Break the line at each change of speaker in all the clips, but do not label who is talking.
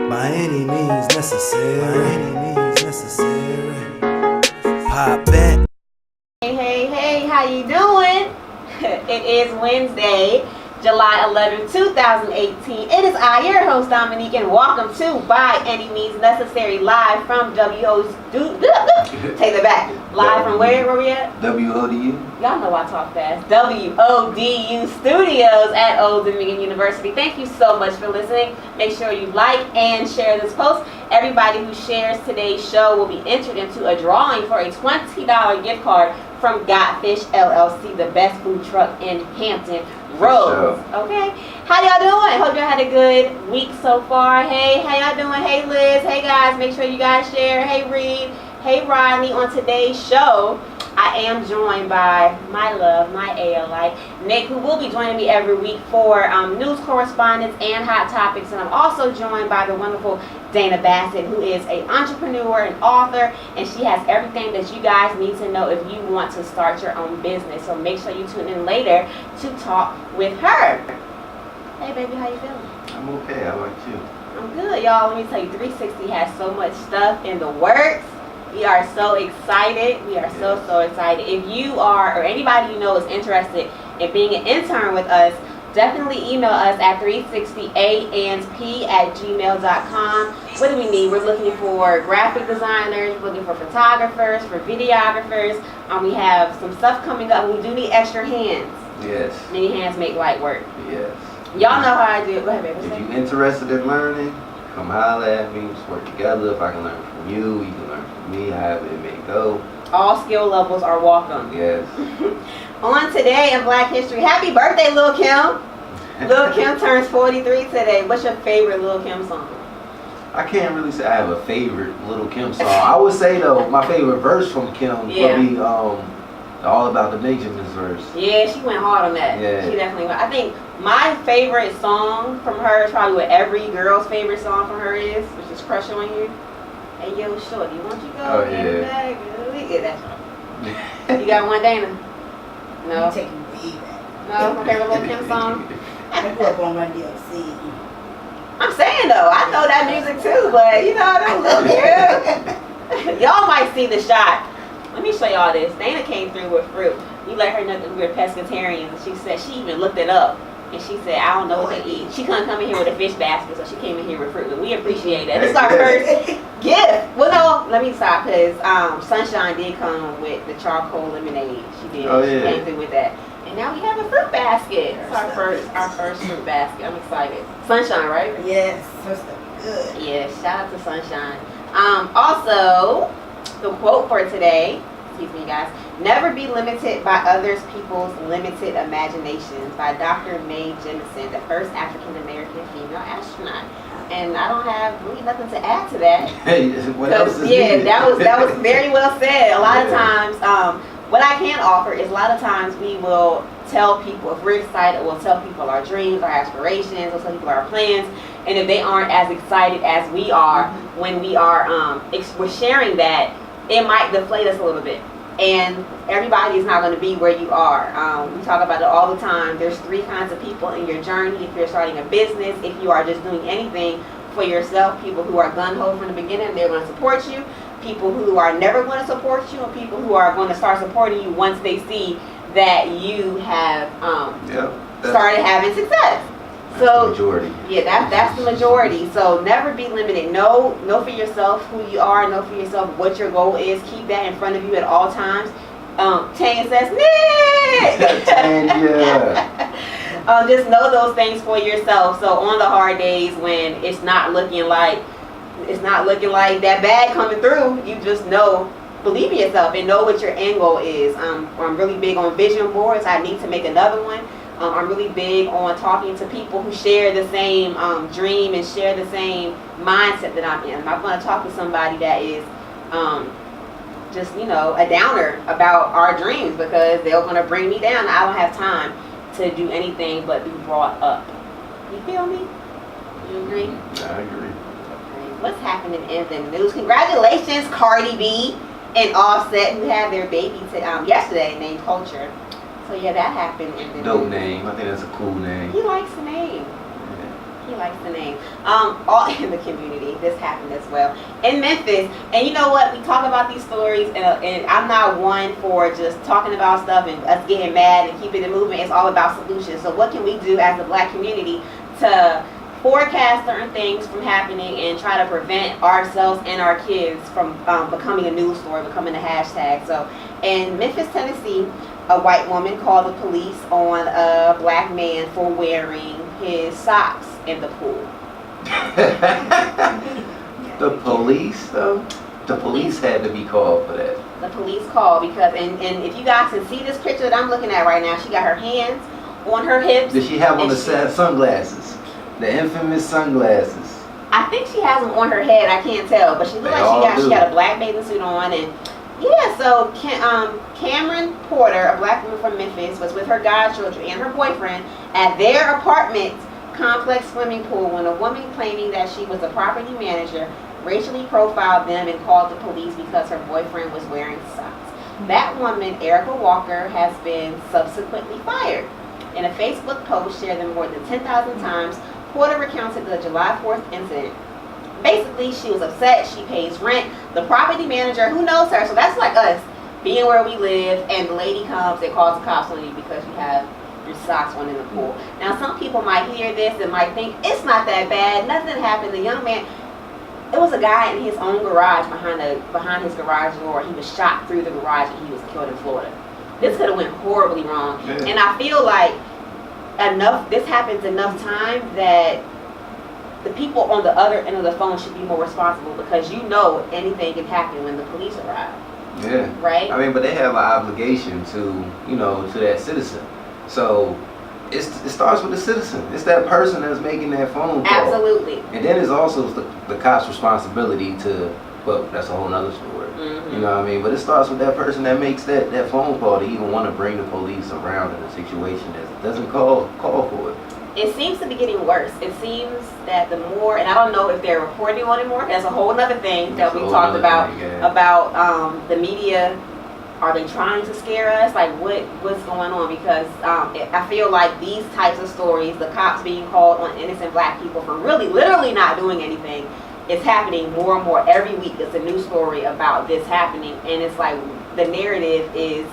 By any means necessary. By any means necessary. Pop back.
Hey, how you doing? It is Wednesday, July 11, 2018. It is I, your host, Dominique, and welcome to By Any Means Necessary, live from WODU. Take it back. Live from where we at?
WODU.
Y'all know I talk fast. WODU Studios at Old Dominique University. Thank you so much for listening. Make sure you like and share this post. Everybody who shares today's show will be entered into a drawing for a $20 gift card from Godfish LLC, the best food truck in Hampton Roads.
Sure.
Okay, how y'all doing? Hope y'all had a good week so far. Hey, how y'all doing? Hey, Liz. Hey, guys. Make sure you guys share. Hey, Reed. Hey, Rodney. On today's show, I am joined by my love, my ALI, Nick, who will be joining me every week for news correspondence and hot topics. And I'm also joined by the wonderful Dana Bassett, who is an entrepreneur and author, and she has everything that you guys need to know if you want to start your own business. So make sure you tune in later to talk with her. Hey, baby, how you feeling?
I'm okay. How about you?
I'm good, y'all. Let me tell you, 360 has so much stuff in the works. We are so excited. We are so excited. If you are, or anybody you know is interested in being an intern with us, definitely email us at 360anp@gmail.com. What do we need? We're looking for graphic designers, we're looking for photographers, for videographers. We have some stuff coming up. We do need extra hands.
Yes.
Many hands make light work.
Yes.
Y'all know how I do it. Go ahead, baby.
If you're interested in learning, come holler at me. Let's work together. If I can learn from you, you can learn from me, however it may go.
All skill levels are welcome.
Yes.
On today in Black History, happy birthday, Lil Kim. Lil Kim turns 43 today. What's your favorite Lil Kim song?
I can't really say I have a favorite Little Kim song. I would say though, my favorite verse from Kim would be All About the Benjamins verse.
Yeah, she went hard on that.
Yeah.
She definitely went. I think my favorite song from her is probably what every girl's favorite song from her is, which is Crush On You. Hey, yo, shorty, won't you go in the bag? Yeah, that's right. You got one, Dana? No?
You taking way back.
No? My favorite Lil Kim song?
I grew up on Run DMC.
I'm saying, though, I know that music, too, but, you know, that Lil Kim. Y'all might see the shot. Let me show y'all this. Dana came through with fruit. We let her know that we were pescatarians. She said she even looked it up. And she said, I don't know what they eat. She couldn't come in here with a fish basket, so she came in here with fruit. But we appreciate that. This is our first gift. Well, no, let me stop, because Sunshine did come with the charcoal lemonade. She did.
Oh,
She
yeah.
came through with that. And now we have a fruit basket. It's our first fruit basket. I'm excited. Sunshine, right?
Yes, her stuff good.
Yeah, shout out to Sunshine. Also, the quote for today, excuse me guys, never be limited by others people's limited imaginations, by Dr. Mae Jemison, the first African-American female astronaut. And I don't have really nothing to add to that.
Hey, what else is
Yeah,
needed?
that was very well said. A lot of times, what I can offer is a lot of times we will tell people, if we're excited, we'll tell people our dreams, our aspirations, we'll tell people our plans. And if they aren't as excited as we are when we are we're sharing that, it might deflate us a little bit. And everybody is not going to be where you are. We talk about it all the time. There's 3 kinds of people in your journey. If you're starting a business, if you are just doing anything for yourself, people who are gun-ho from the beginning, they're going to support you. People who are never going to support you, and people who are going to start supporting you once they see that you have started having success.
That's the majority.
Yeah, that's the majority. So never be limited. Know for yourself who you are. Know for yourself what your goal is. Keep that in front of you at all times. Tanya says, Nick!
Tanya.
Just know those things for yourself. So on the hard days when it's not looking like that bag coming through, you just know, believe in yourself and know what your end goal is. I'm really big on vision boards. I need to make another one. I'm really big on talking to people who share the same dream and share the same mindset that I'm in. I'm not going to talk to somebody that is just, a downer about our dreams, because they're going to bring me down. I don't have time to do anything but be brought up. You feel me? You agree?
I agree.
What's happening in the news? Congratulations, Cardi B and Offset, who had their baby yesterday named Culture. So yeah, that happened in the
Dope
news.
name. I think that's a cool name.
He likes the name. He likes the name. All in the community, this happened as well in Memphis. And you know what? We talk about these stories, and I'm not one for just talking about stuff and us getting mad and keeping it moving. It's all about solutions. So what can we do as the Black community to forecast certain things from happening and try to prevent ourselves and our kids from becoming a news story, becoming a hashtag? So in Memphis, Tennessee, a white woman called the police on a Black man for wearing his socks in the pool.
The police, though? The police had to be called for that.
The police called because, and if you guys can see this picture that I'm looking at right now, she got her hands on her hips.
Did she have on the sunglasses? The infamous sunglasses.
I think she has them on her head. I can't tell, but she looked like she had a black bathing suit on, and yeah. So Cameron Porter, a Black woman from Memphis, was with her godchildren and her boyfriend at their apartment complex swimming pool when a woman claiming that she was a property manager racially profiled them and called the police because her boyfriend was wearing socks. That woman, Erica Walker, has been subsequently fired. In a Facebook post shared more than 10,000 times, Porter recounted the July 4th incident. Basically, she was upset. She pays rent. The property manager, who knows her, so that's like us, being where we live, and the lady comes and calls the cops on you because you have your socks on in the pool. Now, some people might hear this and might think it's not that bad. Nothing happened. The young man, it was a guy in his own garage behind his garage door. He was shot through the garage and he was killed in Florida. This could have went horribly wrong. Yeah. And I feel like this happens enough time that the people on the other end of the phone should be more responsible, because you know anything can happen when the police arrive.
Yeah.
Right?
I mean, but they have an obligation to, to that citizen. So it starts with the citizen. It's that person that's making that phone call.
Absolutely.
And then it's also the cop's responsibility to, well, that's a whole nother story.
Mm-hmm.
You know what I mean? But it starts with that person that makes that phone call to even want to bring the police around in a situation that doesn't call for it.
It seems to be getting worse. It seems that the more, and I don't know if they're reporting on it more. That's a whole other thing that we talked about. About the media. Are they trying to scare us? Like what's going on? Because I feel like these types of stories, the cops being called on innocent Black people for really, literally not doing anything, it's happening more and more every week. It's a new story about this happening, and it's like the narrative is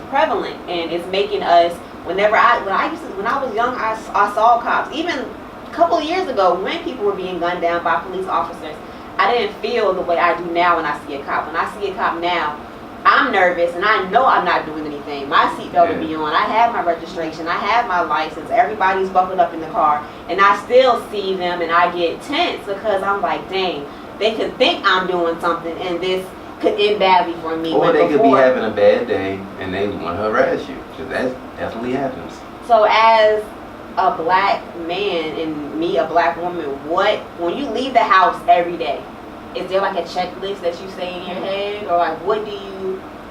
prevalent, and it's making us. When I was young, I saw cops. Even a couple of years ago, when people were being gunned down by police officers, I didn't feel the way I do now when I see a cop. When I see a cop now, I'm nervous, and I know I'm not doing anything. My seatbelt will be on. I have my registration. I have my license. Everybody's buckled up in the car, and I still see them, and I get tense because I'm like, dang, they could think I'm doing something, and this could end badly for me.
Or they could be having a bad day, and they want to harass you, because that definitely happens.
So as a Black man and me, a Black woman, when you leave the house every day, is there like a checklist that you say in your head, or like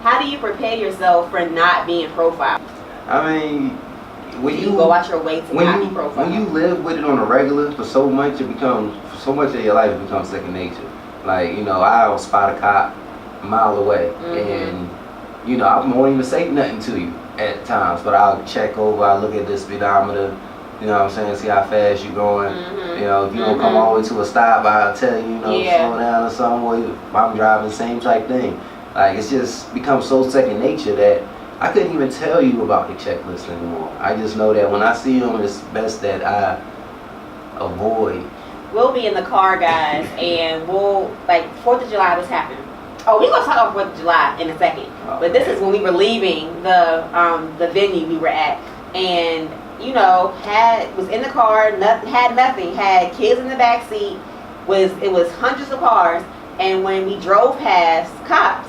how do you prepare yourself for not being profiled?
I mean, when you
go out your way to not be profiled.
When you live with it on a regular for so much, so much of your life it becomes second nature. Like, I'll spot a cop a mile away, and I won't even say nothing to you at times, but I'll check over, I'll look at the speedometer, you know what I'm saying, see how fast you're going. If you don't come all the way to a stop, I'll tell you, slow down or something. If I'm driving, same type thing. Like, it's just become so second nature that I couldn't even tell you about the checklist anymore. I just know that when I see them, it's best that I avoid.
We'll be in the car, guys, and we'll, 4th of July, this happened. Oh, we're going to talk about 4th of July in a second. Oh, but this is when we were leaving the venue we were at. And, was in the car, had nothing, had kids in the back seat. It was hundreds of cars. And when we drove past cops,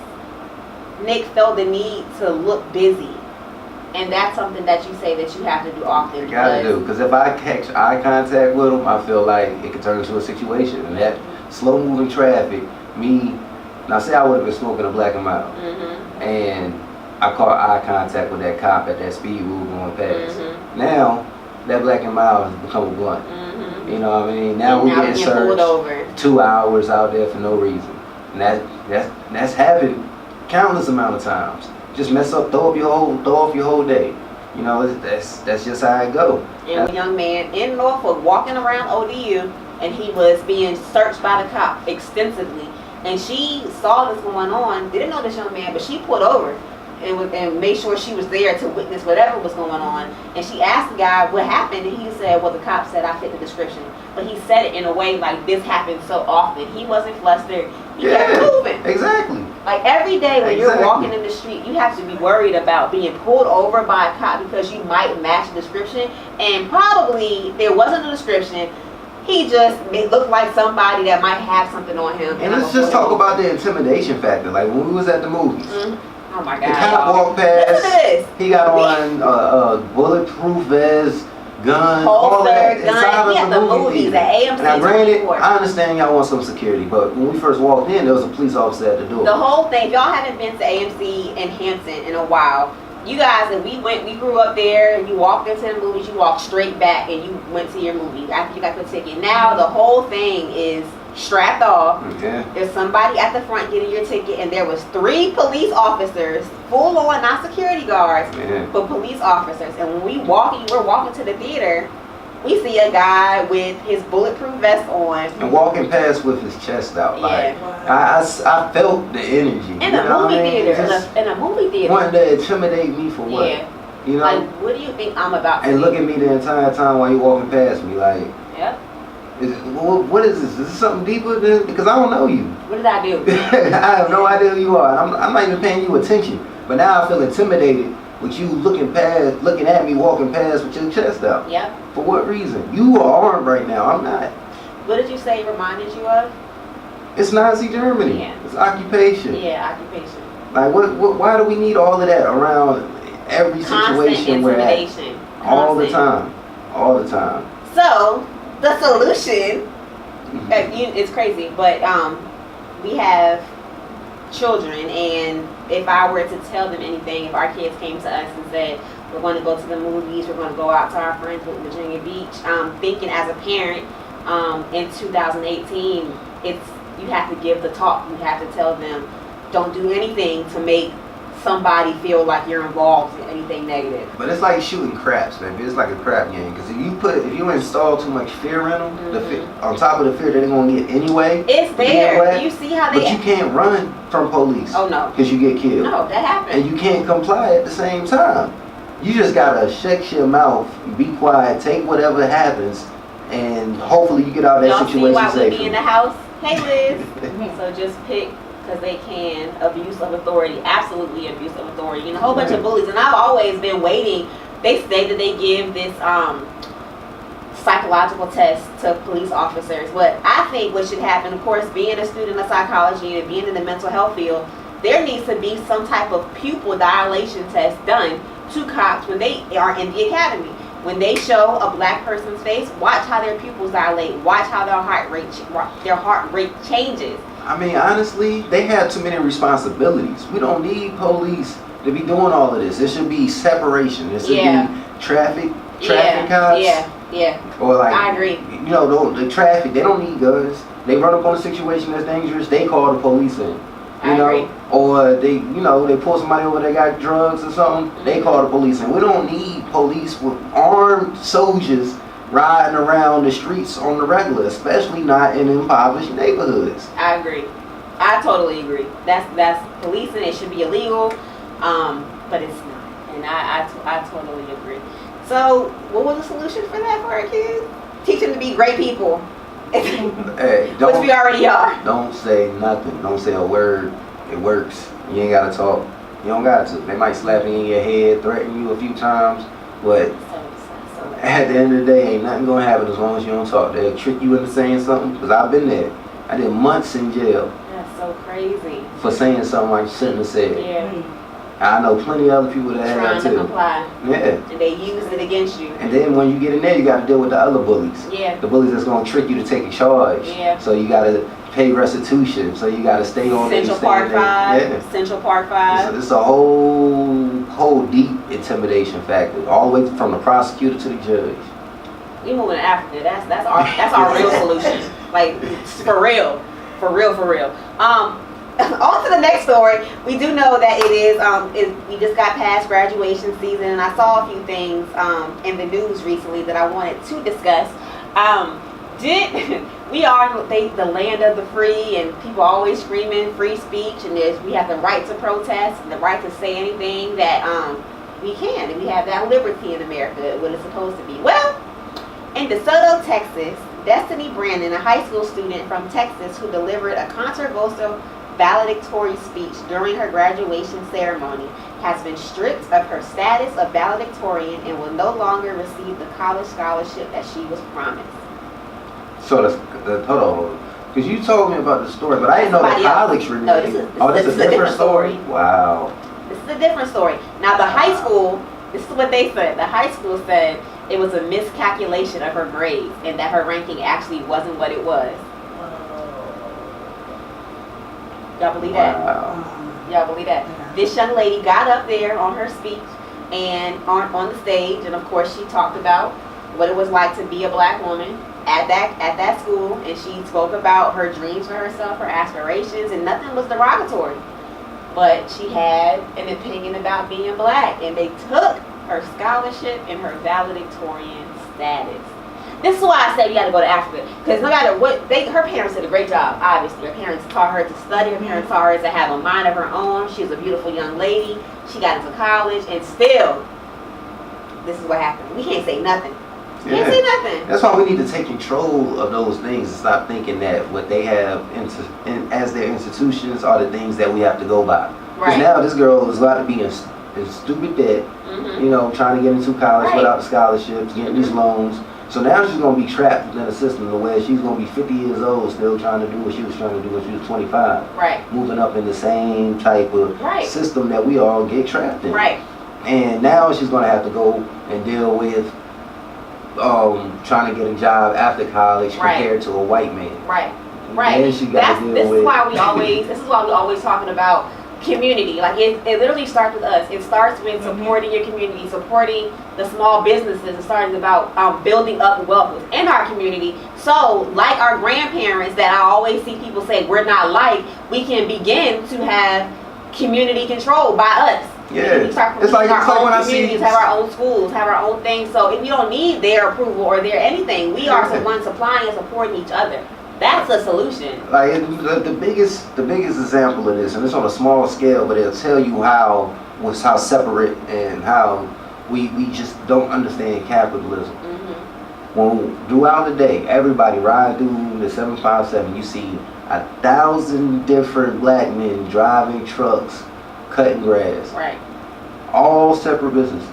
Nick felt the need to look busy. And that's something that you say that you have to do often.
You gotta do, because if I catch eye contact with them, I feel like it could turn into a situation. And that slow moving traffic, now say I would have been smoking a black and mild, and I caught eye contact with that cop at that speed we were going past. Now, that black and mild has become a blunt. You know what I mean? Now we're getting searched 2 hours out there for no reason. And that's happened countless amount of times. Just throw off your whole day. You know, that's just how it go.
And a young man in Norfolk walking around ODU, and he was being searched by the cop extensively. And she saw this going on, didn't know this young man, but she pulled over and made sure she was there to witness whatever was going on. And she asked the guy what happened, and he said, well, the cop said I fit the description. But he said it in a way like this happens so often. He wasn't flustered. He kept moving.
Exactly.
Like every day when you're walking in the street, you have to be worried about being pulled over by a cop because you might match the description. And probably there wasn't a description. He just looked like somebody that might have something on him.
And let's just talk about the intimidation factor. Like when we was at the movies.
Oh my God.
The cop walked past. He got on a bulletproof vest, gun, all that inside of the movie theater.
AMC.
Now, granted, I understand y'all want some security, but when we first walked in, there was a police officer at the door.
The whole thing. If y'all haven't been to AMC in Hampton in a while, you guys, and we grew up there, and you walked into the movies, you walked straight back, and you went to your movie after you got your ticket. Now the whole thing is strapped off. There's somebody at the front getting your ticket, and there was 3 police officers, full on, not security guards, but police officers. And when we're walking to the theater, we see a guy with his bulletproof vest on
and walking past with his chest out. Like I felt the energy
in a movie theater. In a movie theater,
wanting to intimidate me for what? You know,
like what do you think I'm about to
and
do?
look at me the entire time while you're walking past me, like. What is this? Is this something deeper than, because I don't know you.
What did I do?
I have no idea who you are. I'm not even paying you attention. But now I feel intimidated with you looking at me walking past with your chest out.
Yep.
For what reason? You are armed right now. I'm not.
What did you say it reminded you of?
It's Nazi Germany.
Yeah.
It's occupation.
Yeah, occupation.
Like why do we need all of that around every situation we're at? All the time. All the time.
So the solution, it's crazy, but we have children, and if I were to tell them anything, if our kids came to us and said, we're going to go to the movies, we're going to go out to our friends in Virginia Beach, thinking as a parent, in 2018, you have to give the talk. You have to tell them, don't do anything to make somebody feel like you're involved in anything negative.
But it's like shooting craps, baby. It's like a crap game. Because if you install too much fear in them, on top of the fear that they're gonna get anyway,
it's there. You see how they.
But you can't run from police.
Oh no.
Because you get killed.
No, that happens.
And you can't comply at the same time. You just gotta shut your mouth, be quiet, take whatever happens, and hopefully you get out of that situation
safely. See why we be in the house? Hey Liz. So just pick. Because they can. Abuse of authority, absolutely abuse of authority, and a whole bunch of bullies. And I've always been waiting. They say that they give this psychological test to police officers. But I think what should happen, of course, being a student of psychology and being in the mental health field, there needs to be some type of pupil dilation test done to cops when they are in the academy. When they show a black person's face, watch how their pupils dilate. Watch how their heart rate changes.
I mean, honestly, they have too many responsibilities. We don't need police to be doing all of this. It should be separation. It should be traffic cops. Or like,
I agree.
You know, the traffic, they don't need guns. They run up on a situation that's dangerous, they call the police in. You know, or they pull somebody over that got drugs or something, they call the police in. We don't need police with armed soldiers riding around the streets on the regular, especially not in impoverished neighborhoods.
I agree. I totally agree. That's policing. It should be illegal, but it's not. And I totally agree. So, what was the solution for that for our kids? Teach them to be great people.
Hey,
which we already are.
Don't say nothing. Don't say a word. It works. You ain't gotta talk. You don't got to. They might slap you in your head, threaten you a few times, but at the end of the day, ain't nothing gonna happen as long as you don't talk. They'll trick you into saying something. Because I've been there. I did months in jail.
That's so crazy.
For saying something I shouldn't have said.
Yeah.
I know plenty of other people that have
trying
too.
to comply.
Yeah.
And they use it against you.
And then when you get in there, you got to deal with the other bullies.
Yeah.
The bullies that's gonna trick you to take a charge.
Yeah.
So you got to pay restitution. So you got to stay on
Central Park 5. Yeah. Central Park 5.
It's a whole deep intimidation factor, all the way from the prosecutor to the judge.
We moving to Africa. That's our real solution. Like for real. on to the next story. We do know that it is, we just got past graduation season, and I saw a few things in the news recently that I wanted to discuss. We are the land of the free, and people always screaming free speech, and we have the right to protest and the right to say anything that we can, and we have that liberty in America, what it's supposed to be. Well, in DeSoto, Texas, Destiny Brandon, a high school student from Texas who delivered a controversial valedictory speech during her graduation ceremony, has been stripped of her status of valedictorian and will no longer receive the college scholarship that she was promised.
So hold on, because you told me about the story, but I didn't know the college related.
No, this is a different story.
Wow.
This is a different story. Now the high school, this is what they said. The high school said it was a miscalculation of her grades and that her ranking actually wasn't what it was. Y'all believe that?
Wow.
Y'all believe that? This young lady got up there on her speech and on the stage, and of course she talked about what it was like to be a black woman at that school, and she spoke about her dreams for herself, her aspirations, and nothing was derogatory. But she had an opinion about being black, and they took her scholarship and her valedictorian status. This is why I said you got to go to Africa, because no matter what, her parents did a great job. Obviously, her parents taught her to study. Her parents taught her to have a mind of her own. She was a beautiful young lady. She got into college, and still, this is what happened. We can't say nothing. We can't say nothing.
That's why we need to take control of those things and stop thinking that what they have as their institutions are the things that we have to go by. Because now this girl is about to be in stupid debt, you know, trying to get into college without scholarships, getting these loans. So now she's going to be trapped within a system to where she's going to be 50 years old still trying to do what she was trying to do when she was 25.
Right.
Moving up in the same type of system that we all get trapped in.
Right.
And now she's going to have to go and deal with trying to get a job after college compared to a white man.
Right. Right.
And she got to deal
this
with...
is why we always talking about community. Like it literally starts with us. It starts with supporting your community, supporting the small businesses. It starts about building up wealth within our community. So like our grandparents that I always see people say we're not like, we can begin to have community control by us.
Yeah,
it's like when I see have our own schools, have our own things. So if we don't need their approval or their anything, we are the ones supplying and supporting each other. That's the solution.
Like the biggest example of this, and it's on a small scale, but it'll tell you how separate and how we just don't understand capitalism. When throughout the day, everybody ride through the 757, you see 1,000 different black men driving trucks, cutting grass.
Right.
All separate businesses.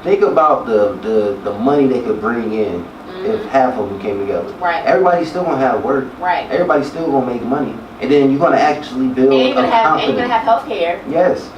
Think about the money they could bring in if half of them came together.
Right.
Everybody's still gonna have work.
Right.
Everybody's still gonna make money, and then you're gonna actually build a company.
And you're gonna have health care.
Yes.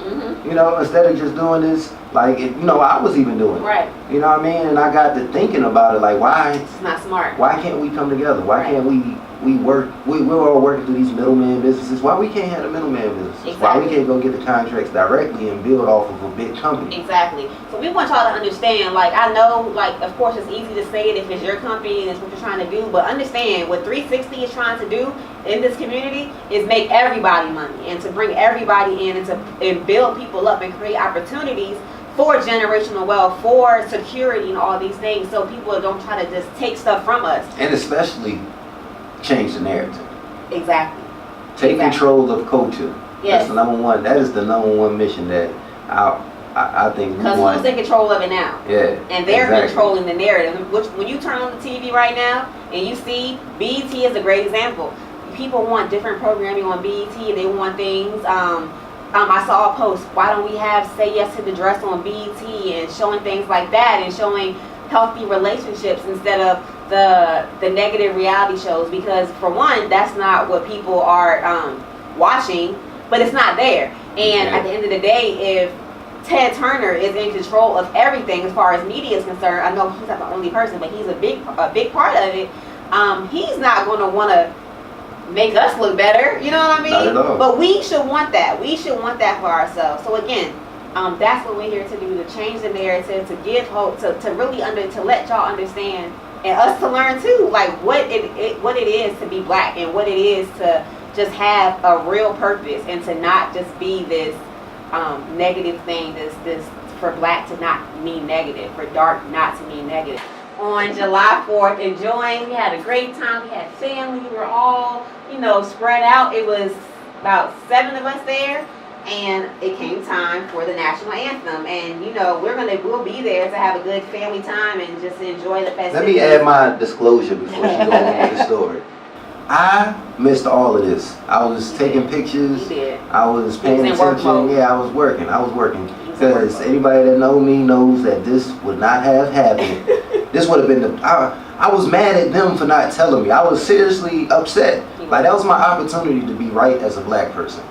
You know, instead of just doing this like you know I was even doing.
Right.
You know what I mean? And I got to thinking about it, like why?
It's not smart.
Why can't we come together? Why can't we work? We're all working through these middleman businesses. Why we can't have the middleman businesses?
Exactly.
Why we can't go get the contracts directly and build off of a big company?
Exactly. So we want y'all to understand, like I know, like of course it's easy to say it if it's your company and it's what you're trying to do, but understand what 360 is trying to do in this community is make everybody money and to bring everybody in and build people up and create opportunities for generational wealth, for security and all these things, so people don't try to just take stuff from us.
And especially change the narrative.
Exactly.
Take control of culture.
Yes.
That's the number one. That is the number one mission that I think we
because
want.
who's in control of it now?
Yeah.
And they're controlling the narrative. Which when you turn on the TV right now and you see BET is a great example. People want different programming on BET and they want things. I saw a post. Why don't we have Say Yes to the Dress on BET and showing things like that and showing healthy relationships instead of the negative reality shows? Because for one, that's not what people are watching, but it's not there. And at the end of the day, if Ted Turner is in control of everything as far as media is concerned, I know he's not the only person, but he's a big part of it. He's not going to want to make us look better, you know what I mean?
Not at all.
But we should want that. We should want that for ourselves. So again, that's what we're here to do, to change the narrative, to give hope, to really to let y'all understand and us to learn too, like what it is to be black and what it is just have a real purpose and to not just be this negative thing, this for black to not mean negative, for dark not to mean negative. On July 4th, enjoying, we had a great time, we had family, we were all, you know, spread out. It was about 7 of us there, and it came time for the national anthem. And you know, we'll be there to have a good family time and just enjoy the festivities.
Let me add my disclosure before you go on with the story. I missed all of this. I was taking pictures. I was paying attention. Yeah, I was working. Because anybody that know me knows that this would not have happened. This would have been I was mad at them for not telling me. I was seriously upset. Like, that was my opportunity to be right as a black person.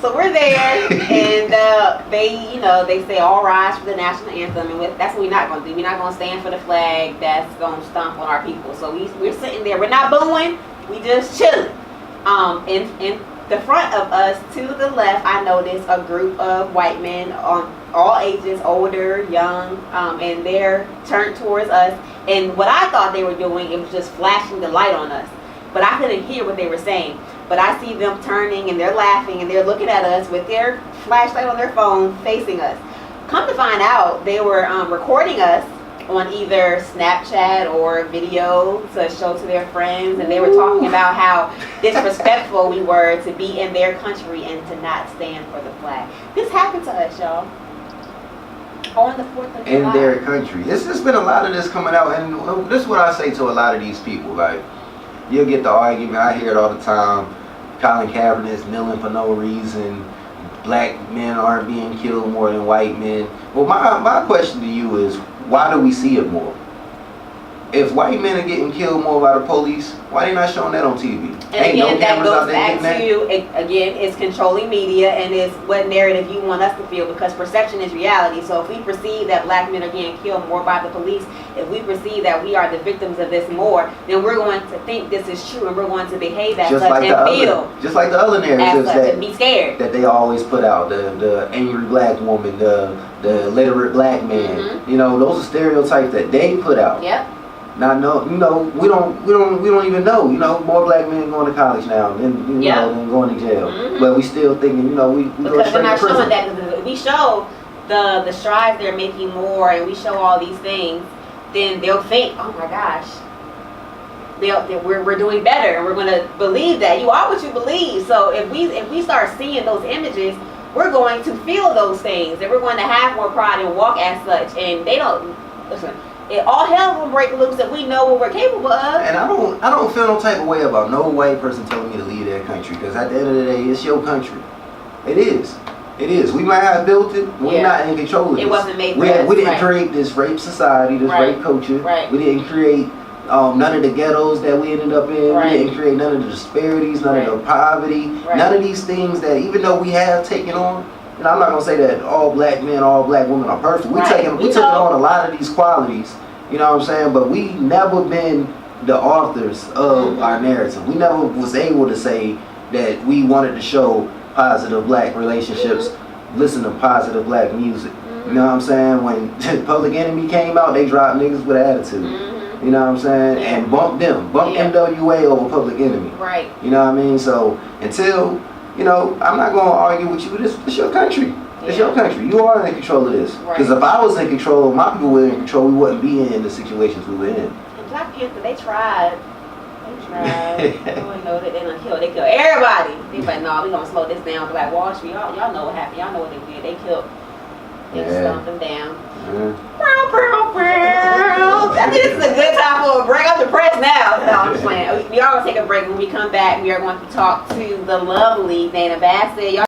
So we're there, and they say all rise for the national anthem, and that's what we're not going to do. We're not going to stand for the flag that's going to stomp on our people. So we're sitting there. We're not booing. We just chilling. In the front of us, to the left, I noticed a group of white men on all ages, older, young, and they're turned towards us. And what I thought they were doing, it was just flashing the light on us. But I couldn't hear what they were saying. But I see them turning, and they're laughing, and they're looking at us with their flashlight on their phone, facing us. Come to find out, they were recording us on either Snapchat or video to show to their friends, and they were talking about how disrespectful we were to be in their country and to not stand for the flag. This happened to us, y'all, on the 4th of July.
In their country. There's been a lot of this coming out, and this is what I say to a lot of these people. Like, you'll get the argument, I hear it all the time, Colin Kaepernick's kneeling for no reason, black men aren't being killed more than white men. Well, my question to you is, why do we see it more? If white men are getting killed more by the police, why they not showing that on TV?
And again, that goes back to, again, it's controlling media, and it's what narrative you want us to feel, because perception is reality. So if we perceive that black men are getting killed more by the police, if we perceive that we are the victims of this more, then we're going to think this is true, and we're going to behave as such and feel
just like the other narratives
and be scared.
That they always put out, the angry black woman, the illiterate black man.
Mm-hmm.
You know, those are stereotypes that they put out.
Yep.
Now, no, you know, we don't even know. You know, more black men going to college now than than going to jail.
Mm-hmm.
But we still thinking, you know, we go straight to prison. Because we're not showing
that. We show the strides they're making more, and we show all these things, then they'll think, oh my gosh, we're doing better, and we're going to believe that. You are what you believe. So if we start seeing those images, we're going to feel those things, and we're going to have more pride and walk as such. And they don't listen. All hell will break loose if we know what we're capable of. And
I don't feel no type of way about no white person telling me to leave their country, because at the end of the day, it's your country. It is. It is. We might have built it. We're not in control of it.
It wasn't made for us.
We didn't create this rape society, this rape culture.
Right.
We didn't create none of the ghettos that we ended up in.
Right.
We didn't create none of the disparities, none of the poverty, none of these things that, even though we have taken on, and I'm not gonna say that all black men, all black women are perfect. We taking on a lot of these qualities. You know what I'm saying? But we never been the authors of our narrative. We never was able to say that we wanted to show positive black relationships, listen to positive black music. You know what I'm saying? When Public Enemy came out, they dropped niggas with attitude. You know what I'm saying? And bumped NWA over Public Enemy.
Right.
You know what I mean? So until, you know, I'm not going to argue with you. This is your country. It's your country. You are in control of this. Because if I was in control, my people were in control, we wouldn't be in the situations we were in.
And Black Panther, they tried. Oh, no, they didn't kill. They killed everybody. They like, no, we gonna slow this down. Black Wall Street, y'all know what happened. Y'all know what they did. They killed. They stomped them down. I think this is a good time for a break. I'm depressed now. No, I'm just playing. We are gonna take a break. When we come back, we are going to talk to the lovely Dana Bassett. Y'all.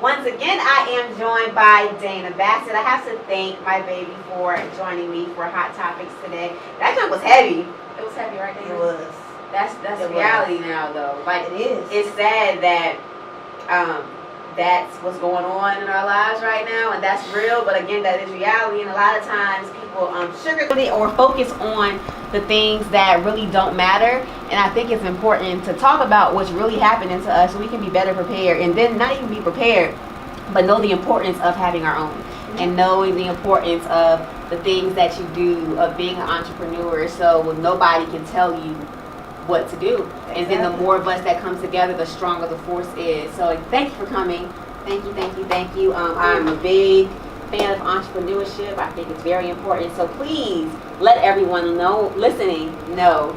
Once again, I am joined by Dana Bassett. I have to thank my baby for joining me for Hot Topics today. That jump was heavy. It was heavy, right, Dana?
It was.
That's reality now, though. Like,
it is.
It's sad that that's what's going on in our lives right now, and that's real. But again, that is reality, and a lot of times people sugarcoat it or focus on the things that really don't matter. And I think it's important to talk about what's really happening to us so we can be better prepared, and then not even be prepared, but know the importance of having our own, and knowing the importance of the things that you do, of being an entrepreneur, so nobody can tell you what to do. And then the more of us that comes together, the stronger the force is. So thank you for coming. Thank you, thank you, thank you. I'm a big fan of entrepreneurship. I think it's very important. So please let everyone listening know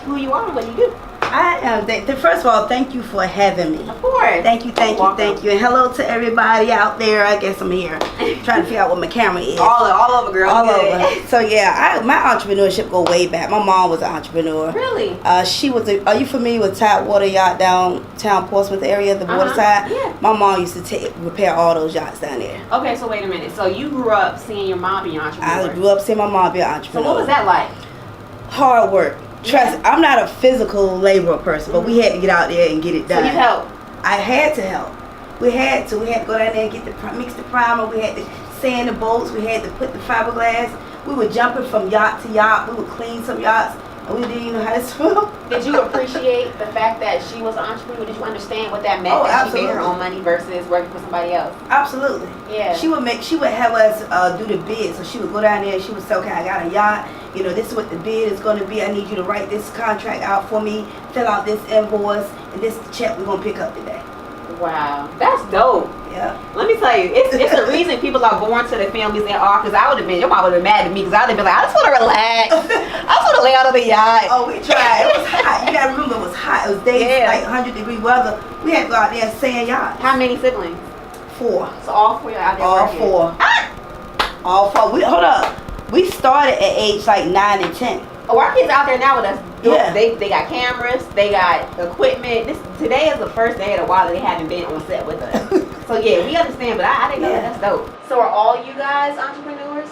who you are and what you do.
I am. First of all, thank you for having me.
Of course.
Thank you, thank you, thank you. And hello to everybody out there. I guess I'm here trying to figure out what my camera is.
All over, girl.
All over. So yeah, my entrepreneurship go way back. My mom was an entrepreneur.
Really?
She was. Are you familiar with Tidewater Yacht downtown Portsmouth area, the waterside?
Yeah.
My mom used to repair all those yachts down there.
Okay, so wait a minute. So you grew up seeing your mom be an entrepreneur.
I grew up seeing my mom be an entrepreneur.
So what was that like?
Hard work. Trust. I'm not a physical laborer person, but we had to get out there and get it done.
So you helped?
I had to help. We had to go down there and get mix the primer. We had to sand the boats. We had to put the fiberglass. We were jumping from yacht to yacht. We would clean some yachts, and we didn't even know how to swim.
Did you appreciate the fact that she was an entrepreneur? Did you understand what that meant?
Oh,
that
absolutely.
She made her own money versus working for somebody else?
Absolutely.
Yeah.
She would have us do the bid. So she would go down there and she would say, okay, I got a yacht. You know, this is what the bid is going to be. I need you to write this contract out for me, fill out this invoice, and this is the check we're going to pick up today.
Wow, that's dope.
Yeah.
Let me tell you, it's the reason people are born to the families they are. Because I would have been, your mom would have been mad at me because I would have been like, I just want to relax. I just want to lay out on the yacht.
Oh, we tried. It was hot. You got to remember, it was hot. It was days like 100-degree weather. We had to go out there and sand yachts.
How many siblings?
4.
So all 4 are out there
All
working.
4. All 4. Hold up. We started at age like 9 and 10.
Oh, our kids out there now with us.
Yeah.
They got cameras. They got equipment. Today is the first day in a while that they haven't been on set with us. So yeah, we understand, but I didn't know that. That's dope. So are all you guys entrepreneurs?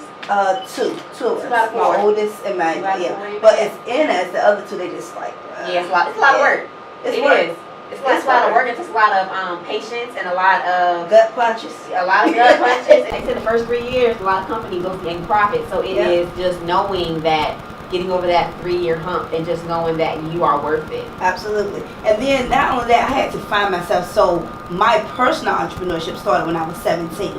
Two of us.
out of 4.
My oldest and my
2 out of 4,
yeah. But it's in us. The other 2 they just like.
Yeah, it's a lot of work.
It's work.
It is. It's a lot of work. It takes a lot of patience and a lot of
Gut punches.
A lot of gut punches. And they said the first 3 years, a lot of companies don't gain profit. So it is just knowing that, getting over that 3-year hump, and just knowing that you are worth it.
Absolutely. And then not only that, I had to find myself. So my personal entrepreneurship started when I was 17.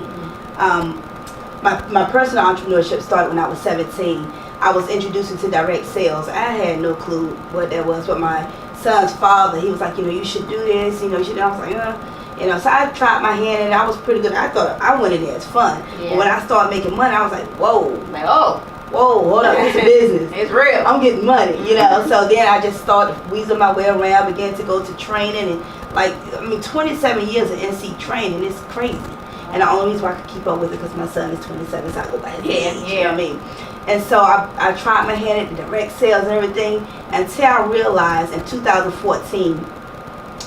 My personal entrepreneurship started when I was 17. I was introduced into direct sales. I had no clue what that was, but my son's father, he was like, you should do this, you should do. I was like, so I tried my hand and I was pretty good. I thought I went in there as fun.
Yeah.
But when I started making money, I was like, whoa.
Like, oh.
Whoa, hold up, it's a business.
It's real.
I'm getting money, So then I just started weasel my way around, began to go to training, and 27 years of NC training, it's crazy. And the only reason why I could keep up with it because my son is 27, so I go by his age, you know what I mean? And so I tried my hand at the direct sales and everything until I realized in 2014,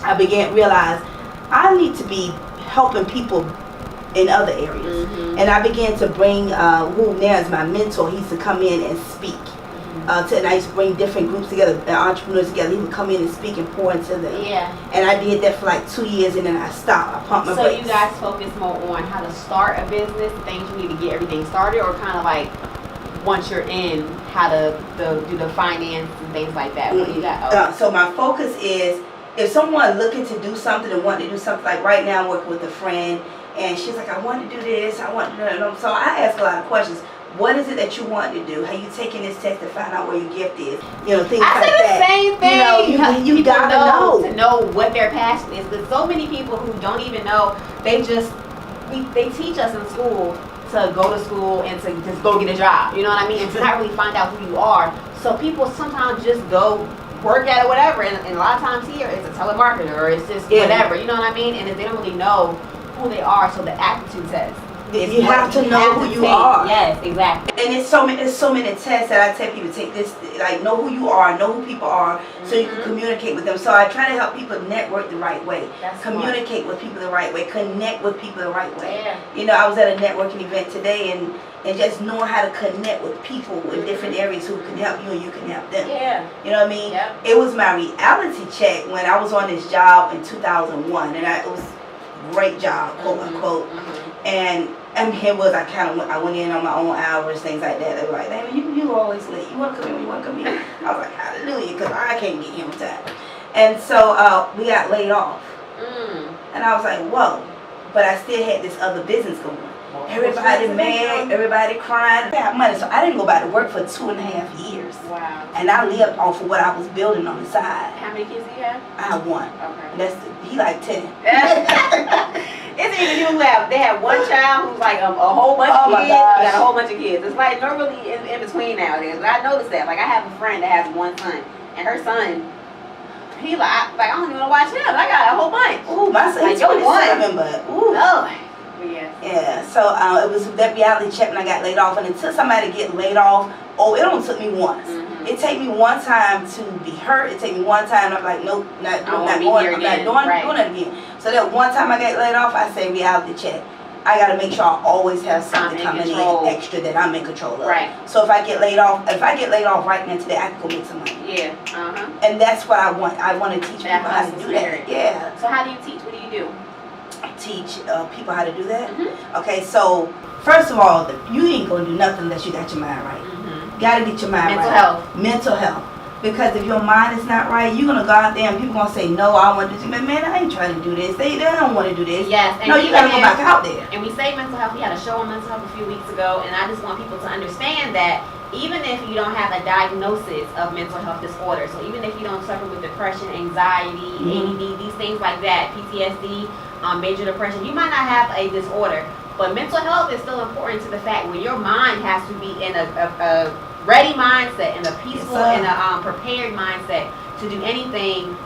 I began to realize I need to be helping people in other areas.
Mm-hmm.
And I began to bring, who now is my mentor, he used to come in and speak. And I used to bring different groups together, entrepreneurs together. He would come in and speak and pour into them.
Yeah.
And I did that for like 2 years and then I stopped. I pumped my brakes.
So you guys focus more on how to start a business, things you need to get everything started, or kind of like once you're in, how to do the finance and things like that? What do you got?
So my focus is, if someone looking to do something and wanting to do something, like right now I'm working with a friend and she's like, I want to do this, I want to do that. So I ask a lot of questions. What is it that you want to do? Have you taken this test to find out where your gift is? Things like that.
I say the same thing.
You gotta know.
To know what their passion is. Because so many people who don't even know, they teach us in school to go to school and to just go get a job. You know what I mean? And to not really find out who you are. So people sometimes just go work at it, whatever. And a lot of times here, it's a telemarketer or it's just whatever. You know what I mean? And if they don't really know who they are, so the aptitude test.
You have to know who you are.
Yes, exactly.
And it's so many tests that I tell people to take this, like know who you are, know who people are, so you can communicate with them. So I try to help people network the right way, communicate with people the right way, connect with people the right way.
Yeah.
I was at a networking event today and just knowing how to connect with people in different areas who can help you and you can help them.
Yeah.
You know what I mean?
Yep.
It was my reality check when I was on this job in 2001, and it was a great job, quote unquote. And here was I went in on my own hours, things like that. They were like, "Damn, you always late. You want to come in when you want to come in." I was like, "Hallelujah," because I can't get here on time. And so we got laid off, and I was like, "Whoa!" But I still had this other business going. Everybody mad, everybody crying. I had money, so I didn't go back to work for 2.5 years.
Wow.
And I lived off of what I was building on the side.
How many kids do you have?
I have one.
Okay.
He like 10.
It's even you have. They have one child who's like a whole bunch of kids. You got a whole bunch of kids. It's like normally in between nowadays. But I noticed that. Like I have a friend that has one son, and her son, he I don't even want to watch him. I got a whole bunch.
Ooh, my son's
like,
27, but ooh.
Oh. Yeah.
Yeah. So it was that reality check when I got laid off, and until somebody get laid off, it only took me once.
Mm-hmm.
It take me one time to be hurt. It take me one time. I'm like, nope, not doing that again. So that one time I got laid off, I say reality check. I gotta make sure I always have something coming in extra that I'm in control of.
Right.
So if I get laid off right now today, I can go make some money.
Yeah.
And that's what I want. I want to teach people how to do that. Yeah.
So how do you teach? What do you do?
Teach people how to do that.
Mm-hmm.
Okay. So first of all, you ain't gonna do nothing unless you got your mind right.
Mm-hmm.
You gotta get your mind right. Mental health. Because if your mind is not right, you're gonna go out there and people gonna say, no, I want to do this. Man, I ain't trying to do this. They don't want to do this.
Yes. And
no, you gotta go back out there.
And we say mental health. We had a show on mental health a few weeks ago, and I just want people to understand that even if you don't have a diagnosis of mental health disorder, so even if you don't suffer with depression, anxiety, ADD, these things like that, PTSD, major depression, you might not have a disorder, but mental health is still important to the fact where your mind has to be in a ready mindset and a peaceful and a prepared mindset to do anything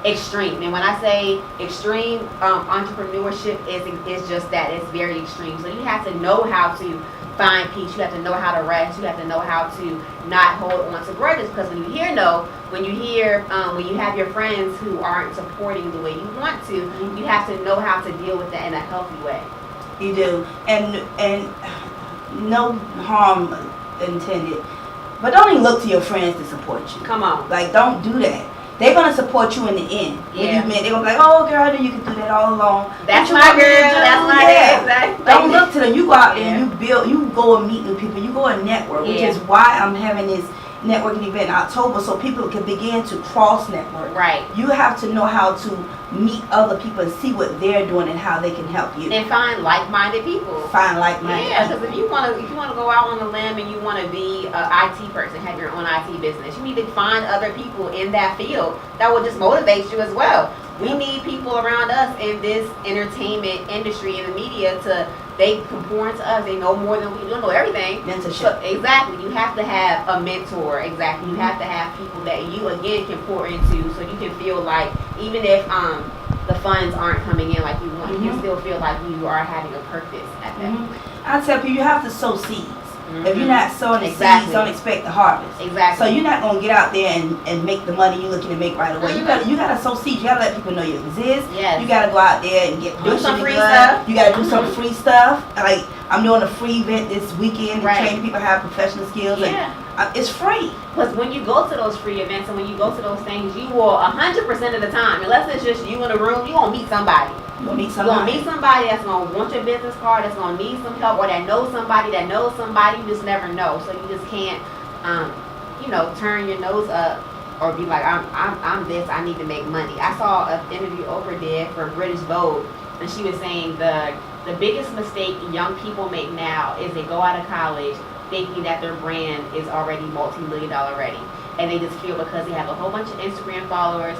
extreme. And when I say extreme, entrepreneurship is just that. It's very extreme. So you have to know how to find peace. You have to know how to rest. You have to know how to not hold on to grudges. Because when you when you have your friends who aren't supporting the way you want to, you have to know how to deal with that in a healthy way.
You do. And no harm intended, but don't even look to your friends to support you.
Come on,
like don't do that. They're gonna support you in the end.
Yeah.
They're gonna be like, oh girl, I knew you could do that all along.
That's my girl. That's my exactly.
Don't look to them. You go out there and you build. You go and meet new people. You go and network, which is why I'm having this networking event in October, so people can begin to cross network.
Right.
You have to know how to meet other people and see what they're doing and how they can help you.
And find like-minded people. Yeah, because if you want to go out on a limb and you want to be an IT person, have your own IT business, you need to find other people in that field that will just motivate you as well. We need people around us in this entertainment industry and the media they conform to us. They know more than we know everything.
Mentorship.
So, exactly. You have to have a mentor. Exactly. You have to have people that you again can pour into, so you can feel like even if the funds aren't coming in like you want, you can still feel like you are having a purpose at that.
I tell people you have to sow seeds. If you're not sowing the seeds, don't expect the harvest.
Exactly.
So you're not gonna get out there and make the money you're looking to make right away. You gotta sow seeds. You gotta let people know you exist.
Yes.
You gotta go out there and get
do some free stuff.
You gotta do some free stuff. Like I'm doing a free event this weekend to train people how to have professional skills.
Yeah.
And it's free.
Because when you go to those free events and when you go to those things, you will 100% of the time, unless it's just you in a room, you're gonna meet somebody. You're gonna meet somebody that's gonna want your business card, that's gonna need some help, or that knows somebody that knows somebody. You just never know, so you just can't, turn your nose up or be like, I'm this. I need to make money. I saw an interview Oprah did for British Vogue, and she was saying the biggest mistake young people make now is they go out of college thinking that their brand is already multi-million-dollar ready, and they just feel because they have a whole bunch of Instagram followers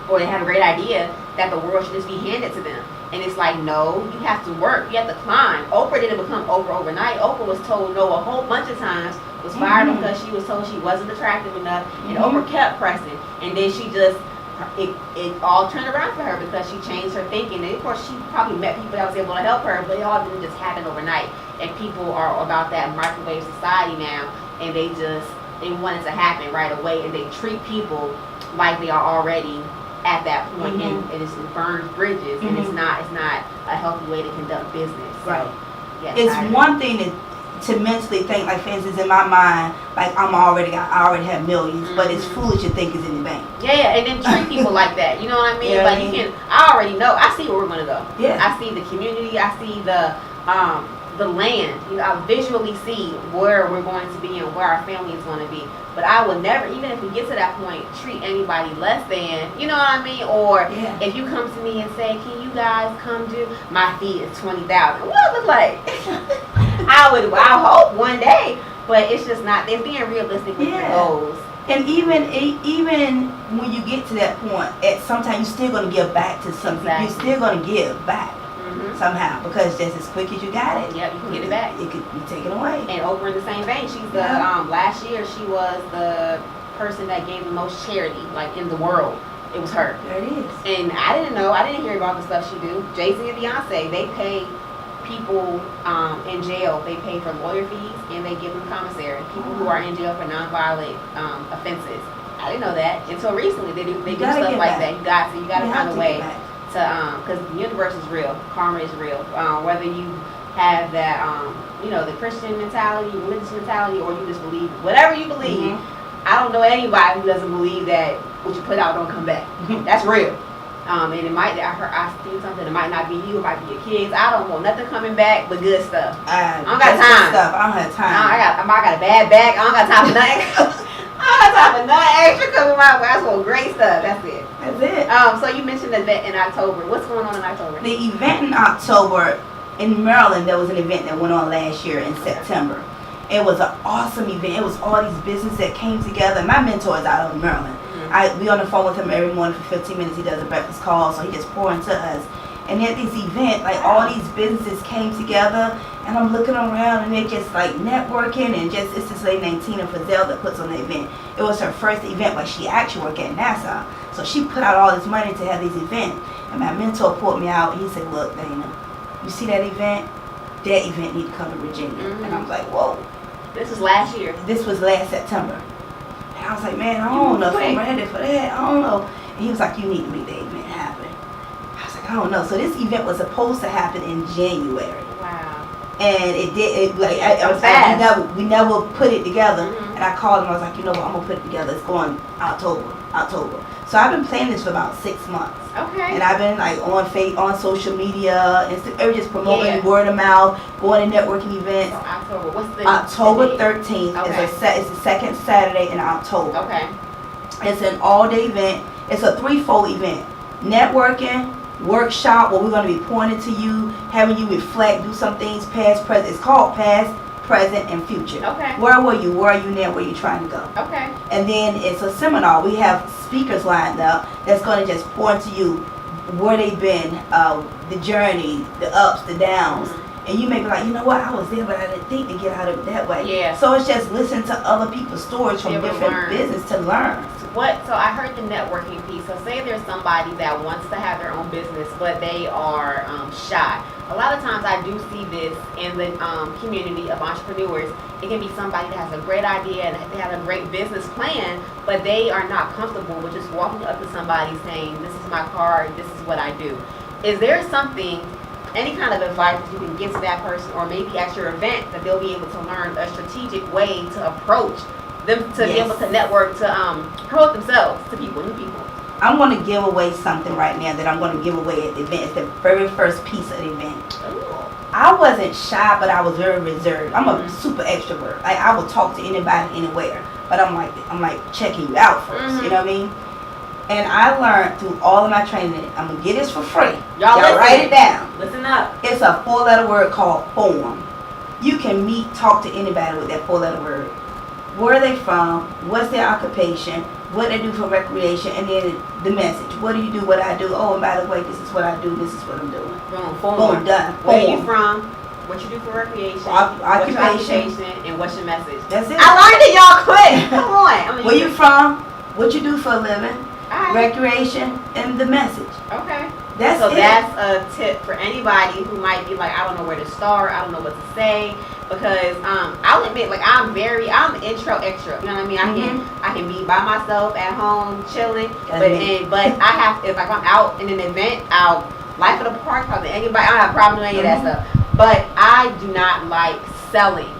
or they have a great idea that the world should just be handed to them. And it's like, no, you have to work. You have to climb. Oprah didn't become Oprah overnight. Oprah was told no a whole bunch of times, was fired because she was told she wasn't attractive enough, and Oprah kept pressing. And then she just, it all turned around for her because she changed her thinking. And of course, she probably met people that was able to help her, but it all didn't just happen overnight. And people are about that microwave society now, and they want it to happen right away, and they treat people like they are already at that point, and it burns bridges, and it's not a healthy way to conduct business. So,
right.
Yes,
it's one thing to mentally think, like for instance in my mind, like I already have millions, but it's foolish to think it's in the bank.
Yeah, and then treat people like that. You know what I mean?
Yeah,
like I already know. I see where we're gonna go.
Yeah.
I see the community. I see the the land. You know, I visually see where we're going to be and where our family is going to be. But I would never, even if we get to that point, treat anybody less than, you know what I mean? Or if you come to me and say, can you guys come do, my fee is $20,000. What look like? I hope one day, but it's just not, they're being realistic with your goals.
And even when you get to that point, at sometimes you're still going to give back to something.
Exactly.
You're still going to give back somehow, because just as quick as you got it,
you can get it back.
It could be taken away.
And Oprah in the same vein, she's the last year she was the person that gave the most charity like in the world. It was her.
There it is.
And I didn't hear about the stuff she do. Jay-Z and Beyonce, they pay people in jail. They pay for lawyer fees and they give them commissary. People who are in jail for nonviolent offenses. I didn't know that until recently. They do stuff like that. You got to find a way to because the universe is real. Karma is real. Whether you have that the Christian mentality, religious mentality, or you just believe whatever you believe. I don't know anybody who doesn't believe that what you put out don't come back. That's real. And it might, I seen something, it might not be you, it might be your kids. I don't want nothing coming back but good stuff. I don't got time.
I don't have time.
I got a bad back. I don't got time for nothing. I don't got time for nothing extra coming my way. I just want great stuff. That's it.
That's it.
So you mentioned the event in October. What's going on in October?
The event in October in Maryland, there was an event that went on last year in September. It was an awesome event. It was all these businesses that came together. My mentor is out of Maryland. We on the phone with him every morning for 15 minutes. He does a breakfast call, so he just pour into us. And at this event, like all these businesses came together, and I'm looking around, and they're just like networking, and just it's this lady named Tina Frizzell that puts on the event. It was her first event, but she actually worked at NASA, so she put out all this money to have this event. And my mentor pulled me out. He said, "Look, Dana, you see that event? That event need to come to Virginia." And I was like, "Whoa."
This was last year.
This was last September. And I was like, man, I don't know if I'm ready for that. I don't know. And he was like, you need to make that event happen. I was like, I don't know. So this event was supposed to happen in January. Wow. And it did. We never put it together. And I called him. I was like, you know what? I'm gonna put it together. It's going October. So I've been planning this for about 6 months. Okay. And I've been like on social media, just promoting word of mouth, going to networking events.
So October. What's the
October 13th. Okay. It's the second Saturday in October. Okay. It's an all-day event. It's a threefold event: networking, workshop where we're going to be pointing to you, having you reflect, do some things, past, present. It's called past, present, and future. Okay. Where were you? Where are you now? Where are you trying to go? Okay. And then it's a seminar. We have speakers lined up that's going to just point to you where they've been, the journey, the ups, the downs. And you may be like, you know what, I was there, but I didn't think to get out of it that way. Yeah. So it's just listen to other people's stories from different business to learn.
So I heard the networking piece. So say there's somebody that wants to have their own business, but they are shy. A lot of times I do see this in the community of entrepreneurs. It can be somebody that has a great idea and they have a great business plan, but they are not comfortable with just walking up to somebody saying, this is my card, this is what I do. Is there something, any kind of advice that you can give to that person, or maybe at your event, that they'll be able to learn a strategic way to approach them, to be able to network, to promote themselves to people, new people?
I'm going to give away something right now that I'm going to give away at the event. It's the very first piece of the event. Ooh. I wasn't shy, but I was very reserved. I'm a super extrovert. I will talk to anybody, anywhere. But I'm like checking you out first. You know what I mean? And I learned through all of my training. I'm going to get this for free. Y'all write it down.
Listen up.
It's a 4-letter word called form. You can talk to anybody with that 4-letter word. Where are they from? What's their occupation? What they do for recreation? And then the message. What do you do? What I do? Oh, and by the way, this is what I do. This is what I'm doing. Boom, done.
Where are you from? What you do for recreation? Occupation. And what's your message?
That's it.
I learned it, y'all quick. Come on.
Where you from? What you do for a living? Recreation and the message. Okay. That's
a tip for anybody who might be like, I don't know where to start. I don't know what to say. Because I'll admit, like I'm intro extra. You know what I mean? I can be by myself at home chilling, but I have, if like I'm out in an event, I'll life of the park, probably anybody. I don't have a problem with any of that stuff. But I do not like selling.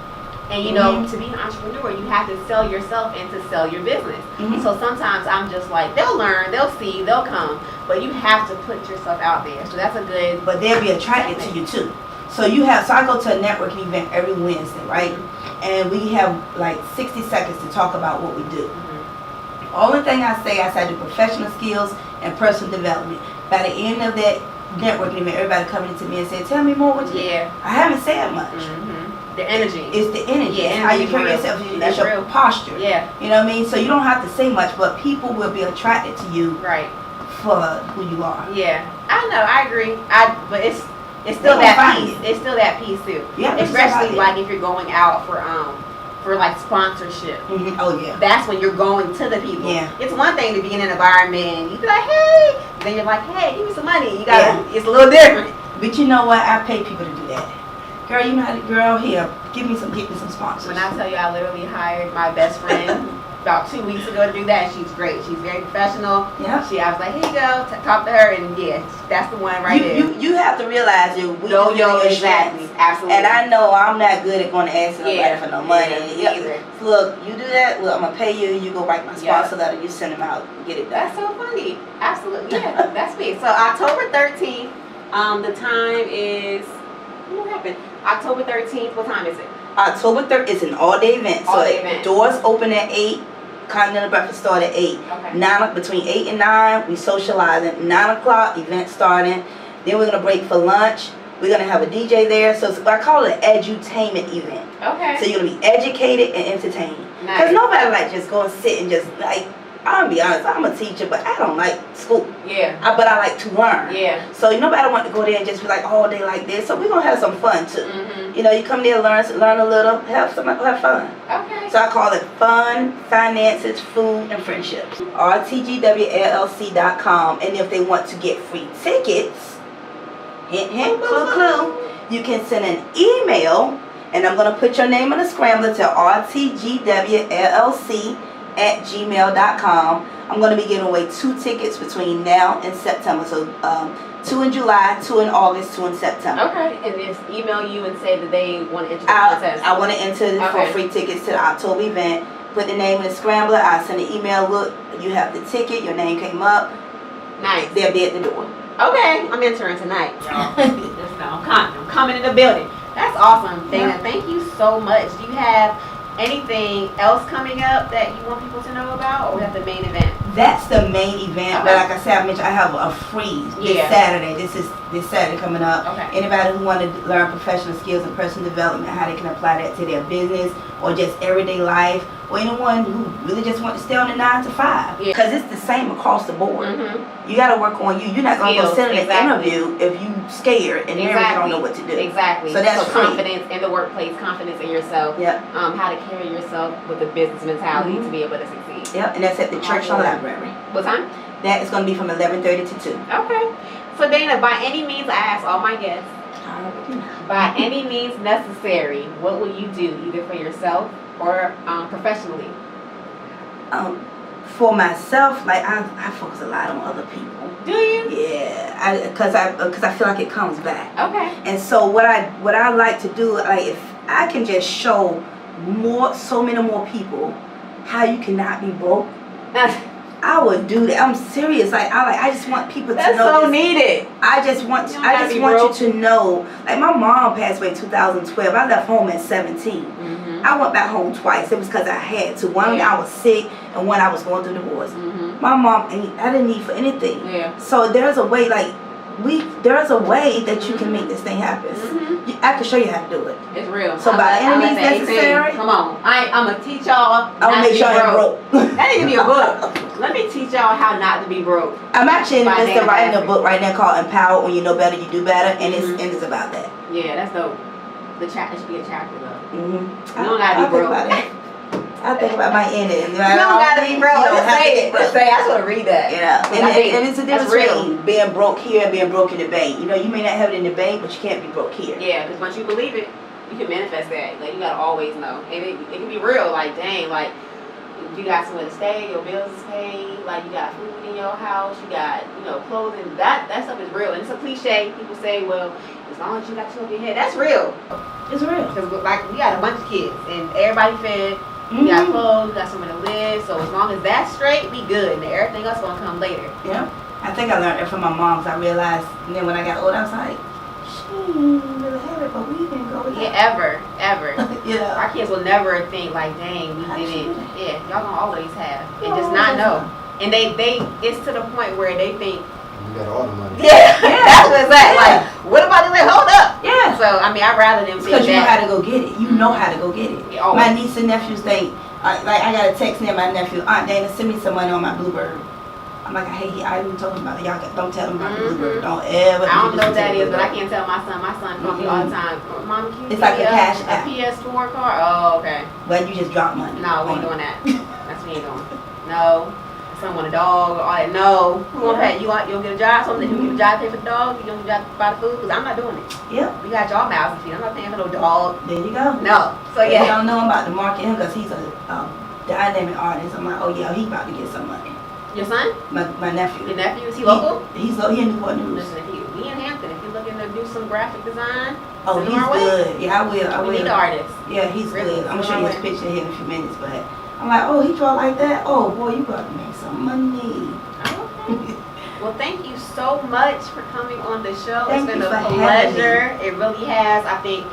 And you know, to be an entrepreneur, you have to sell yourself and to sell your business. So sometimes I'm just like, they'll learn, they'll see, they'll come, but you have to put yourself out there. So that's a good.
But they'll be attracted to you too. So I go to a networking event every Wednesday, right? And we have like 60 seconds to talk about what we do. Only thing I say, I do professional skills and personal development. By the end of that networking event, everybody coming to me and saying, tell me more what you do. I haven't said much.
The energy.
It's the energy.
Yeah,
it's how you carry
real.
yourself.
That's
It's your
real.
posture.
Yeah.
You know what I mean? So you don't have to say much, but people will be attracted to you
Right.
for who you are.
Yeah. I know, I agree. But it's still
They
that
gonna
piece.
find
It's still that piece too.
Yeah, it's
Especially
still
like if you're going out for like sponsorship.
Oh yeah.
That's when you're going to the people.
Yeah.
It's one thing to be in an environment and you be like, hey, then you're like, hey, give me some money. You gotta. It's a little different.
But you know what? I pay people to do that. Girl, you know how to, girl, here, get me some sponsors.
When I tell you, I literally hired my best friend about 2 weeks ago to do that. She's great. She's very professional.
Yeah.
I was like, here you go. Talk to her, and yeah, that's the one right there.
You have to realize that we
Yo,
your
exactly,
strengths.
absolutely.
And I know I'm not good at going to ask nobody for no money.
Yeah, either.
Look, you do that. Look, I'm gonna pay you. You go write my sponsor
Yeah.
letter. You send them out. Get it done.
That's so funny. Absolutely, yeah, that's me. So October 13th. The time is. What happened? October 13th. What time is it?
October 3rd is an all-day event.
All-day event.
Doors open at 8. Continental breakfast start at 8.
Okay.
Between 8 and 9, we socializing. 9 o'clock, event starting. Then we're gonna break for lunch. We're gonna have a DJ there. So I call it an edutainment event.
Okay.
So you're gonna be educated and entertained.
Nice.
Cause nobody like just go and sit and just like. I'm gonna be honest. I'm a teacher, but I don't like school.
Yeah.
But I like to learn.
Yeah.
So nobody want to go there and just be like all day like this. So we're gonna have some fun too.
Mm-hmm.
You know, you come there, learn a little, have fun.
Okay.
So I call it fun, finances, food, and friendships. rtgwllc.com. And if they want to get free tickets, hint, hint, clue, clue, you can send an email, and I'm going to put your name on the scrambler to rtgwllc@gmail.com. I'm going to be giving away 2 tickets between now and September. So 2 in July, 2 in August, 2 in September.
Okay. And just email you and say that they want to enter the contest.
I want to enter for free tickets to the October event. Put the name in the scrambler. I send an email. Look, you have the ticket. Your name came up.
Nice.
They'll be at the door.
Okay. I'm entering tonight, y'all. I'm coming in the building. That's awesome, Dana.
Yeah.
Thank you so much. Do you have anything else coming up that you want people to know about, or we have the main event?
That's the main event.
Okay.
But like I said, I mentioned I have a freeze this Saturday. This Saturday coming up.
Okay.
Anybody who want to learn professional skills and personal development, how they can apply that to their business or just everyday life, or anyone who really just want to stay on the 9 to 5.
Yeah.
Because it's the same across the board.
Mm-hmm.
You got to work on you. You're not going to go
Skills,
sit in an
exactly.
interview if you scared and you don't know what to do.
Exactly.
So that's free.
confidence in the workplace, confidence in yourself.
Yep.
How to carry yourself with a business mentality to be able to succeed.
Yep. And that's at the church on library.
What time?
That is going to be from 11:30 to 2.
Okay. So Dana, by any means, I ask all my guests, by any means necessary, what will you do either for yourself or professionally?
For myself, like I focus a lot on other people.
Do you?
Yeah, because I feel like it comes back.
Okay.
And so what I like to do, like if I can just show so many more people how you cannot be broke, I would do that. I'm serious. I just want people to know.
That's so
this.
needed.
I just want you to know. Like my mom passed away in 2012. I left home at 17.
Mm-hmm.
I went back home twice. It was because I had to. One, I was sick, and one, I was going through divorce.
Mm-hmm.
My mom, I didn't need for anything.
Yeah.
So there's a way, there's a way that you can make this thing happen. I can show you how to do it.
It's real.
So by any means necessary.
Come on. I'm going to teach y'all.
I'm gonna make sure I'm broke.
That needs to be a book. Let me teach y'all how not to be broke.
I'm actually in the midst of writing a
Bamn.
book right now called Empower. When you know better, you do better, and it's about that.
Yeah, that's dope. It should be a chapter though.
You
don't gotta be broke.
I think about my ending.
You don't gotta be broke. Just say it. Just say it. I just want to read that.
Yeah, and it's a difference
real.
between being broke here and being broke in the bank. You know, you may not have it in the bank, but you can't be broke here.
Yeah, because once you believe it, you can manifest that. Like, you gotta always know. And it can be real. Like, dang, like, you got somewhere to stay, your bills is paid, like, you got food in your house, you got, clothing. That stuff is real. And it's a cliche. People say, well, as long as you got two over your head, that's real.
It's real.
Because, like, we got a bunch of kids, and everybody fed. You got clothes, you got somewhere to live. So as long as that's straight, we good. And everything else gonna come later.
Yeah. I think I learned it from my mom. I realized, and then when I got older, I was like, ain't really have it, but we can go with
Yeah,
that.
ever.
Yeah.
Our kids will never think like, dang, we didn't.
Absolutely.
Yeah, y'all gonna always have and
Y'all
just not
always
know.
have.
And they, it's to the point where they think,
You got all the money.
yeah, that's what it's at.
Yeah.
Like, what about this? Like, hold up.
Yeah.
So I mean, I'd rather them think
Because you know how
that.
to go get it. You know how to go get it.
Yeah, always.
My niece and nephews think, like I got a text from my nephew, Aunt Dana, send me some money on my Bluebird. I'm like, hey, I even told him about it. Y'all don't tell him about the Bluebird. Don't ever.
I don't know what
listen
that
to the
is, but I
Bluebird.
can't tell my son. My son calls me all the time. Mom, can you
It's
give
like
me
a cash app.
a PS4 card? Oh, okay.
But you just drop money.
No, we
on
ain't
it.
doing that. That's what we ain't doing. No. Son want a dog or all that. No. Who want that? You don't get a job? Something you get a job to pay for the dog? You don't get a job to buy the food? Because I'm not doing it.
Yep.
We got y'all mouths to feed. I'm not paying for no dog.
There you go.
No. So
If
yeah.
y'all know him about to market him because he's a dynamic artist. I'm like, oh yeah, he about to get some money.
Your son?
My nephew.
Your nephew? Is he local?
He in Newport News.
Listen, if you, we in Hampton. If you're looking to do some graphic design,
Oh,
send
he's
him our way.
good. Yeah, I will.
We need artists.
Yeah, he's
Really?
good. I'm gonna show
Send
you
him
his
our way.
picture here in a few minutes, but I'm like, oh, he draw like that? Oh boy, you about to make some money.
Okay. Well, thank you so much for coming on the show.
Thank
It's been
you
a
for having
pleasure. It really has. I think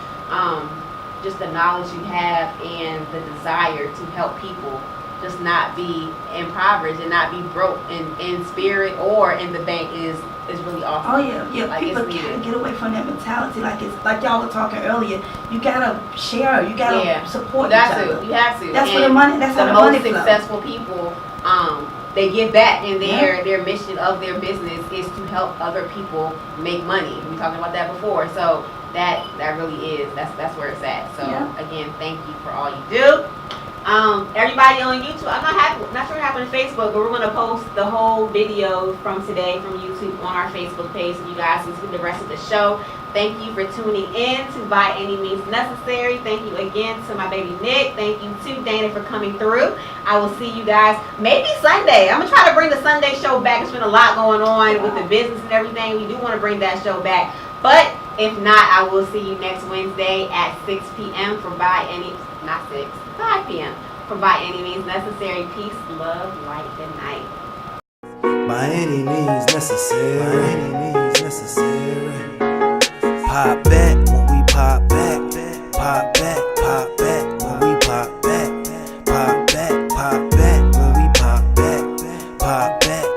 just the knowledge you have and the desire to help people just not be impoverished and not be broke in spirit or in the bank is really awesome.
Oh yeah.
Like,
People
it's
gotta
needed.
get away from that mentality. Like it's like y'all were talking earlier. You gotta share. You gotta support
You
each
have
other.
to. You have to.
That's
And
where the money. That's how
the
the money
most
flows.
successful people, they give back, and their mission of their business is to help other people make money. We talked about that before, so that really is that's where it's at. So again, thank you for all you do. Everybody on YouTube, I'm not sure what happened to Facebook, but we're gonna post the whole video from today from YouTube on our Facebook page, so you guys can see the rest of the show. Thank you for tuning in to By Any Means Necessary. Thank you again to my baby Nick. Thank you to Dana for coming through. I will see you guys maybe Sunday. I'm gonna try to bring the Sunday show back. It's been a lot going on with the business and everything. We do want to bring that show back, but if not, I will see you next Wednesday at 6 p.m. for 5 p.m. for By Any Means Necessary. Peace, love, light, and night.
By any means necessary. By any means necessary. Pop back when we pop back. Pop back, pop back when we pop back. Pop back when we pop back. Pop back.